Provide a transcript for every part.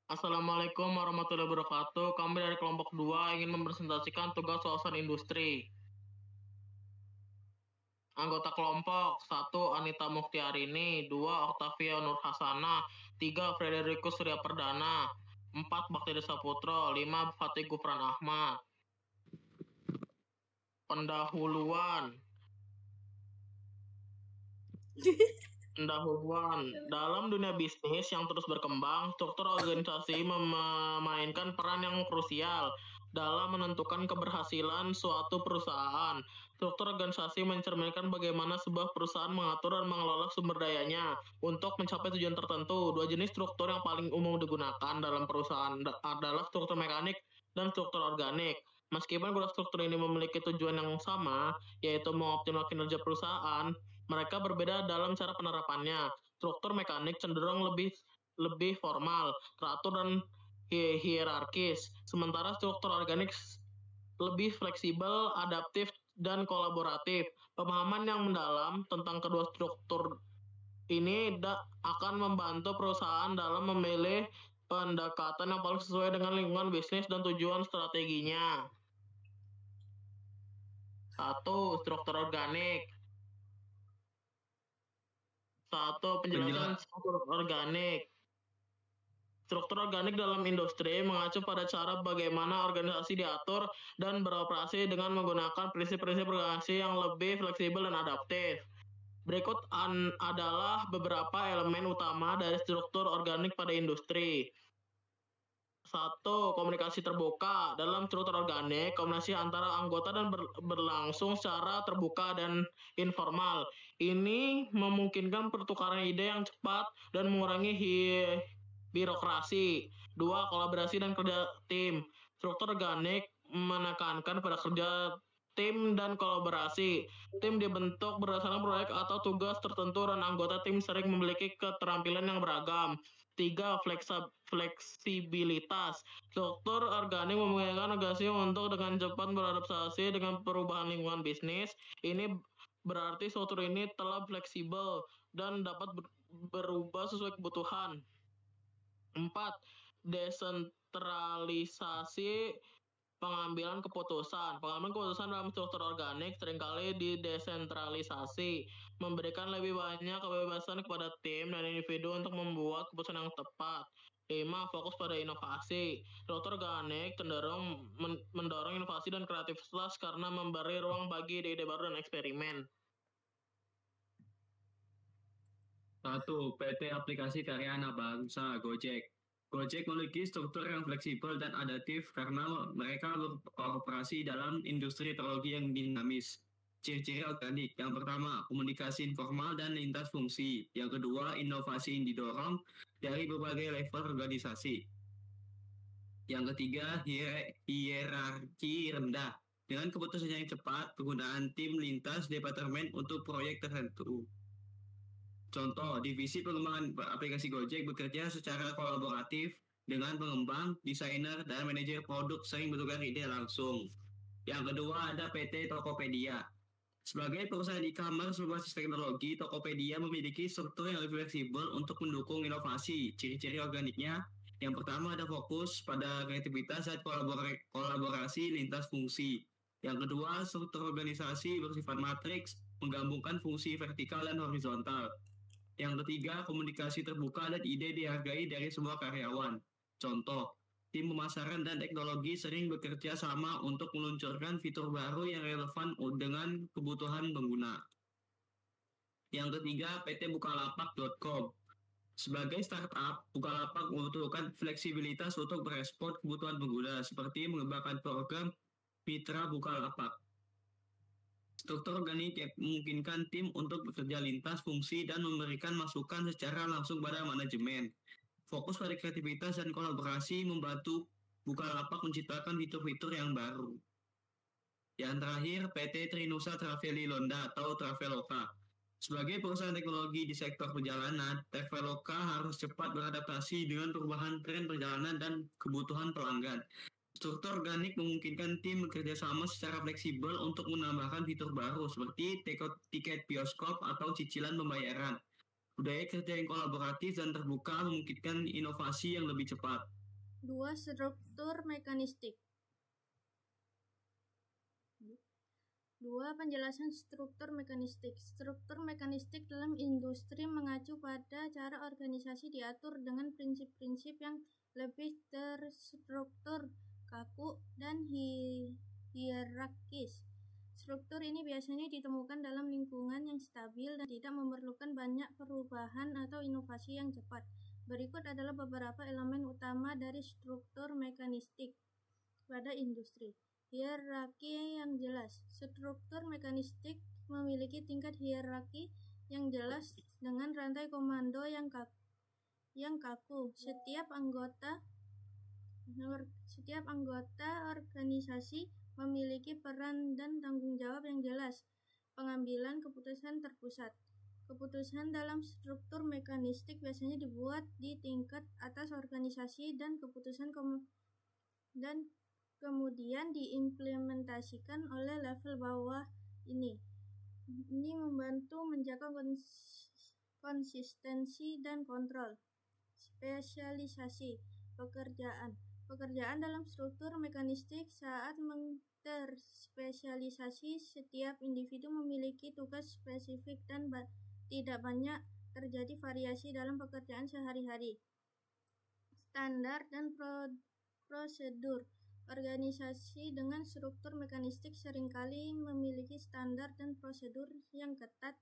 Assalamualaikum warahmatullahi wabarakatuh. Kami dari kelompok 2 ingin mempresentasikan tugas wawasan industri. Anggota kelompok 1 Anita Mukhtiarini, 2 Octavia Nurhasana, 3 Frederikus Surya Perdana, 4 Bakti Desa Putro, 5 Fatih Gufran Ahmad. Pendahuluan. Dalam dunia bisnis yang terus berkembang, struktur organisasi memainkan peran yang krusial dalam menentukan keberhasilan suatu perusahaan. Struktur organisasi mencerminkan bagaimana sebuah perusahaan mengatur dan mengelola sumber dayanya untuk mencapai tujuan tertentu. Dua jenis struktur yang paling umum digunakan dalam perusahaan adalah struktur mekanik dan struktur organik. Meskipun kedua struktur ini memiliki tujuan yang sama, yaitu mengoptimalkan kinerja perusahaan, mereka berbeda dalam cara penerapannya. Struktur mekanik cenderung lebih formal, teratur dan hierarkis, sementara struktur organik lebih fleksibel, adaptif, dan kolaboratif. Pemahaman yang mendalam tentang kedua struktur ini akan membantu perusahaan dalam memilih pendekatan yang paling sesuai dengan lingkungan bisnis dan tujuan strateginya. 1. Struktur organik. Penjelasan struktur organik. Struktur organik dalam industri mengacu pada cara bagaimana organisasi diatur dan beroperasi dengan menggunakan prinsip-prinsip organisasi yang lebih fleksibel dan adaptif. Berikut adalah beberapa elemen utama dari struktur organik pada industri. 1. Komunikasi terbuka. Dalam struktur organik, komunikasi antara anggota dan berlangsung secara terbuka dan informal. Ini memungkinkan pertukaran ide yang cepat dan mengurangi birokrasi. 2. Kolaborasi dan kerja tim. Struktur organik menekankan pada kerja tim dan kolaborasi. Tim dibentuk berdasarkan proyek atau tugas tertentu dan anggota tim sering memiliki keterampilan yang beragam. 3. Fleksibilitas. Struktur organik memungkinkan organisasi untuk dengan cepat beradaptasi dengan perubahan lingkungan bisnis. Ini berarti struktur ini telah fleksibel dan dapat berubah sesuai kebutuhan. 4. Desentralisasi pengambilan keputusan. Pengambilan keputusan dalam struktur organik seringkali didesentralisasi, memberikan lebih banyak kebebasan kepada tim dan individu untuk membuat keputusan yang tepat. 5. Fokus pada inovasi. Struktur organik cenderung mendorong inovasi dan kreativitas karena memberi ruang bagi ide-ide baru dan eksperimen. 1. PT Aplikasi Karya Anak Bangsa Gojek. Gojek memiliki struktur yang fleksibel dan adaptif karena mereka beroperasi dalam industri teknologi yang dinamis. Ciri-ciri organik. Yang pertama, komunikasi informal dan lintas fungsi. Yang kedua, inovasi yang didorong dari berbagai level organisasi. Yang ketiga, hierarki rendah. Dengan keputusan yang cepat, penggunaan tim lintas departemen untuk proyek tertentu. Contoh, divisi pengembangan aplikasi Gojek bekerja secara kolaboratif dengan pengembang, desainer, dan manajer produk sering bertukar ide langsung. Yang kedua ada PT Tokopedia. Sebagai perusahaan e-commerce berbasis teknologi, Tokopedia memiliki struktur yang lebih fleksibel untuk mendukung inovasi. Ciri-ciri organiknya, yang pertama ada fokus pada kreativitas dan kolaborasi lintas fungsi. Yang kedua, struktur organisasi bersifat matriks, menggabungkan fungsi vertikal dan horizontal. Yang ketiga, komunikasi terbuka dan ide dihargai dari semua karyawan. Contoh, tim pemasaran dan teknologi sering bekerja sama untuk meluncurkan fitur baru yang relevan dengan kebutuhan pengguna. Yang ketiga, PT Bukalapak.com. Sebagai startup, Bukalapak membutuhkan fleksibilitas untuk merespon kebutuhan pengguna, seperti mengembangkan program Mitra Bukalapak. Struktur organik yang memungkinkan tim untuk bekerja lintas fungsi dan memberikan masukan secara langsung pada manajemen. Fokus pada kreativitas dan kolaborasi membantu Bukalapak menciptakan fitur-fitur yang baru. Yang terakhir, PT Trinusa Travelilonda atau Traveloka. Sebagai perusahaan teknologi di sektor perjalanan, Traveloka harus cepat beradaptasi dengan perubahan tren perjalanan dan kebutuhan pelanggan. Struktur organik memungkinkan tim bekerja sama secara fleksibel untuk menambahkan fitur baru seperti tiket bioskop atau cicilan pembayaran. Budaya kerja yang kolaboratif dan terbuka memungkinkan inovasi yang lebih cepat. 2. Struktur mekanistik. 2. Penjelasan struktur mekanistik. Struktur mekanistik dalam industri mengacu pada cara organisasi diatur dengan prinsip-prinsip yang lebih terstruktur, kaku, dan hierarkis. Struktur ini biasanya ditemukan dalam lingkungan yang stabil dan tidak memerlukan banyak perubahan atau inovasi yang cepat. Berikut adalah beberapa elemen utama dari struktur mekanistik pada industri. Hierarki yang jelas. Struktur mekanistik memiliki tingkat hierarki yang jelas dengan rantai komando yang kaku. Setiap anggota organisasi memiliki peran dan tanggung jawab yang jelas. Pengambilan keputusan terpusat. Keputusan dalam struktur mekanistik biasanya dibuat di tingkat atas organisasi dan kemudian diimplementasikan oleh level bawah ini. Ini membantu menjaga konsistensi dan kontrol. Spesialisasi pekerjaan dalam struktur mekanistik saat terspesialisasi, setiap individu memiliki tugas spesifik dan tidak banyak terjadi variasi dalam pekerjaan sehari-hari. Standar dan prosedur. Organisasi dengan struktur mekanistik seringkali memiliki standar dan prosedur yang ketat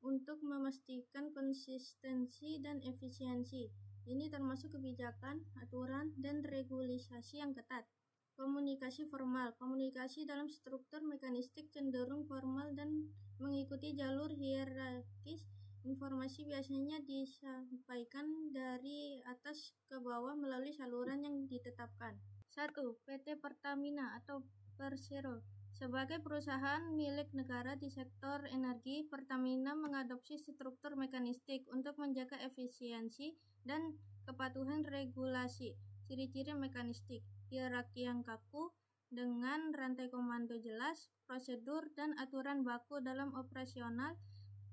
untuk memastikan konsistensi dan efisiensi. Ini termasuk kebijakan, aturan, dan regulasi yang ketat. Komunikasi formal. Komunikasi dalam struktur mekanistik cenderung formal dan mengikuti jalur hierarkis. Informasi biasanya disampaikan dari atas ke bawah melalui saluran yang ditetapkan. 1. PT Pertamina atau Persero. Sebagai perusahaan milik negara di sektor energi, Pertamina mengadopsi struktur mekanistik untuk menjaga efisiensi dan kepatuhan regulasi. Ciri-ciri mekanistik. Hierarki yang kaku dengan rantai komando jelas, prosedur dan aturan baku dalam operasional,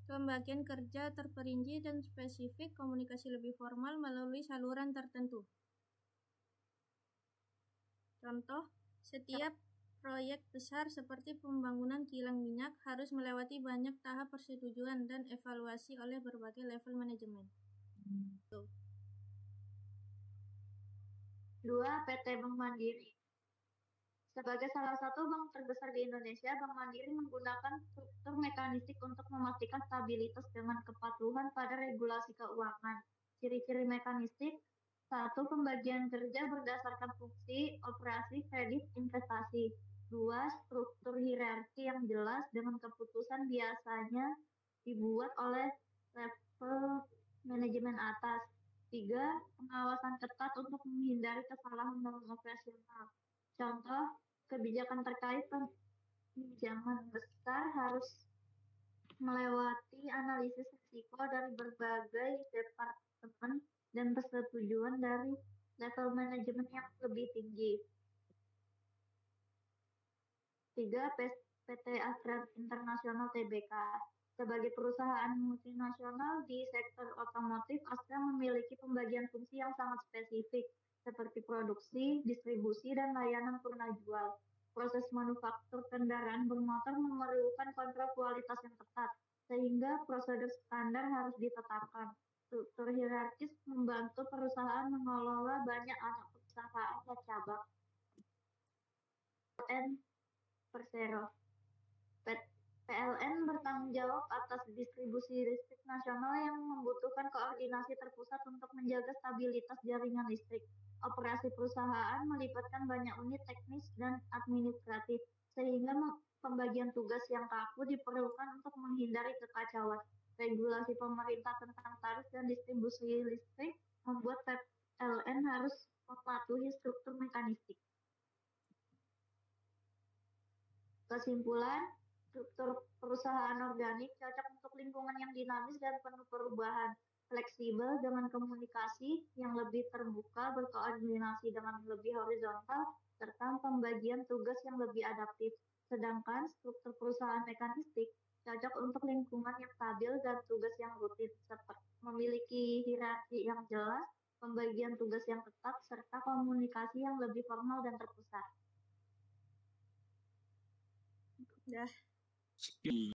pembagian kerja terperinci dan spesifik, komunikasi lebih formal melalui saluran tertentu. Contoh, setiap proyek besar seperti pembangunan kilang minyak harus melewati banyak tahap persetujuan dan evaluasi oleh berbagai level manajemen. 2. PT Bank Mandiri. Sebagai salah satu bank terbesar di Indonesia, Bank Mandiri menggunakan struktur mekanistik untuk memastikan stabilitas dengan kepatuhan pada regulasi keuangan. Ciri-ciri mekanistik. 1. Pembagian kerja berdasarkan fungsi, operasi, kredit, investasi. 2. Struktur hierarki yang jelas dengan keputusan biasanya dibuat oleh level manajemen atas. 3. Pengawasan ketat untuk menghindari kesalahan dalam operasional. Contoh, kebijakan terkait pinjaman besar harus melewati analisis risiko dari berbagai departemen dan persetujuan dari level manajemen yang lebih tinggi. 3. PT Astra Internasional Tbk. Sebagai perusahaan multinasional di sektor otomotif, Astra memiliki pembagian fungsi yang sangat spesifik, seperti produksi, distribusi, dan layanan purnajual. Proses manufaktur kendaraan bermotor memerlukan kontrol kualitas yang ketat, sehingga prosedur standar harus ditetapkan. Struktur hierarkis membantu perusahaan mengelola banyak anak perusahaan dan cabang. PLN Persero. PLN bertanggung jawab atas distribusi listrik nasional yang membutuhkan koordinasi terpusat untuk menjaga stabilitas jaringan listrik. Operasi perusahaan melibatkan banyak unit teknis dan administratif, sehingga pembagian tugas yang kaku diperlukan untuk menghindari kekacauan. Regulasi pemerintah tentang tarif dan distribusi listrik membuat PLN harus mematuhi struktur mekanistik. Kesimpulan, struktur perusahaan organik cocok untuk lingkungan yang dinamis dan penuh perubahan, fleksibel dengan komunikasi yang lebih terbuka, berkoordinasi dengan lebih horizontal, serta pembagian tugas yang lebih adaptif. Sedangkan struktur perusahaan mekanistik cocok untuk lingkungan yang stabil dan tugas yang rutin, seperti memiliki hierarki yang jelas, pembagian tugas yang ketat, serta komunikasi yang lebih formal dan terpusat. Dah. Sekian.